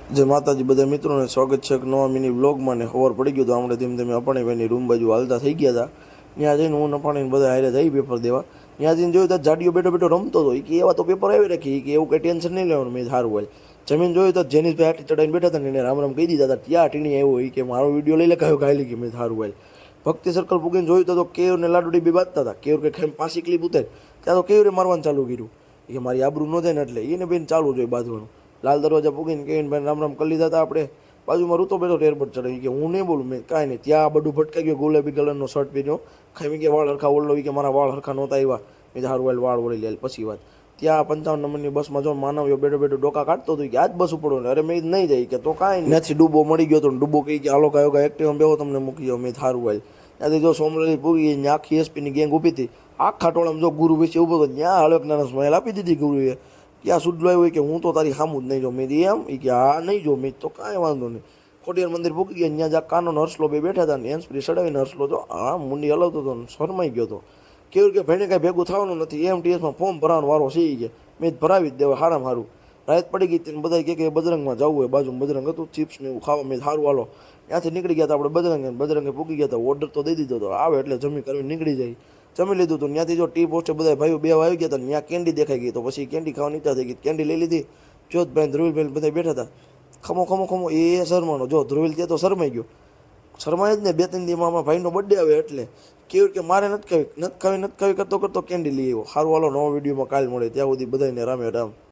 જય માતાજી બધા મિત્રોને સ્વાગત છે એક નવા મિની વ્લોગમાં. ને ખબર પડી ગયું તો આપણે ધીમે ધીમે અપાણીભાઈની રૂમ બાજુ હાલતા થઈ ગયા હતા. ત્યાં જઈને હું અપાણીને બધા હારે જઈ પેપર દેવા. ત્યાં જઈને જોયું તો જાડીઓ બેઠો બેઠો રમતો હતો. કે એવા તો પેપર આવી રાખી કે એવું કંઈ ટેન્શન નહીં લેવાનું. મેં સારું હોય જમીન જોયું તો જેનીશભાઈ આટલી ચડાઈને બેઠા હતા ને એને રામ રામ કહી દીધા હતા. ત્યાં ટીણી આવ્યો હોય કે મારો વિડીયો લઈ લે કયો ગાયલી કે મેં સારું હોય. ભક્તિ સર્કલ પૂગીને જોયું તો કેવ ને લાડુડી બી બાંધતા હતા. કેવ કે ખાઈ પાછી ક્લિપ ઉતાર ત્યાં તો કેવરે મારવાનું ચાલુ કર્યું કે મારી આબરૂ ન થાય ને એટલે એને બેન ચાલુ જોઈએ બાંધવાનું. લાલ દરવાજા પૂગીને કહીને ભાઈ રામ રામ કરી લીધા હતા આપણે. બાજુમાં રૂતો બેઠો એરબડ ચડાવી કે હું નહીં બોલું. મેં કાંઈ નહીં. ત્યાં બધું ભટકાઈ ગયો. ગુલાબી કલરનો શર્ટ પહેર્યો. ખાઈ કે વાળ હરખા ઓળલો કે મારા વાળ હરખા નહોતા આવ્યા. મેં સારું વાળ વળી લે પછી વાત. ત્યાં 55 નંબરની બસમાં જો માનવ્યો બેઠો બેઠો ડોકા કાઢતો હતો કે આજ બસ ઉપડો ને. અરે મેં નહીં જાય કે તો કાંઈ નથી. ડૂબો મળી ગયો તો ડૂબો કહી કે હાલો કયો એક્ટિવા બેહો તમને મૂકી જાઓ. મેં સારું વાલ ત્યાંથી જો સોમલી પૂરી ગઈ. આખી એસપીની ગેંગ ઊભી હતી. આખા ટોળામાં જો ગુરુ વિશે ઊભો હતો. ત્યાં હળક નાના સ્માઈલ આપી દીધી ગુરુએ. ત્યાં સુધલાય હોય કે હું તો તારી સામું જ નહીં જો. મેં એમ એ કે હા નહીં જો. મેં તો કાંઈ વાંધો નહીં. ખોડિયાર મંદિર ભૂકી ગયા. ત્યાં જ્યાં કાનોનો હરસલો બે બેઠા હતા ને હેન્સફ્રી ચડાવીને હરસલો તો હા મુંડી હલાવતો હતો ને શરમાઈ ગયો હતો. કેવું કે ભાઈને કાંઈ ભેગું થવાનું નથી. એમટીએસમાં ફોર્મ ભરવાનો વારો સી ગયા. મેં ભરાવી જ દેવા સારામાં સારું. રાત પડી ગઈ તેને બધા કે બજરંગમાં જવું હોય. બાજુમાં બજરંગ હતું. ચિપ્સ ને એવું ખાવા. મેં સારું હાલો ત્યાંથી નીકળી ગયા હતા આપણે બજરંગે પૂકી ગયા હતા. ઓર્ડર તો દઈ દીધો હતો. આવે એટલે જમી કરીને નીકળી જાય. જમી લીધું હતું. ત્યાંથી જો ટી પોસ્ટે બધા ભાઈઓ બે આવી ગયા હતા. ત્યાં કેન્ડી દેખાઈ ગઈ તો પછી કેન્ડી ખાવાની ઈચ્છા થઈ ગઈ. કેન્ડી લઈ લીધી. જોતભાઈ ધ્રુવીલભાઈ બધા બેઠા હતા. ખમો ખમો ખમો એ શરમાનો જો ધ્રુવીલ ત્યાં તો શરમાઈ ગયો. શરમાય જ ને. 2-3 દિવસમાં ભાઈનો બર્થડે આવે એટલે કેવું કે મારે નથી ખાવી કરતો કરતો કેન્ડી લઈ આવ્યો. સારું હાલો નવો વિડીયોમાં કાલ મળે. ત્યાં સુધી બધાને રામે રામ.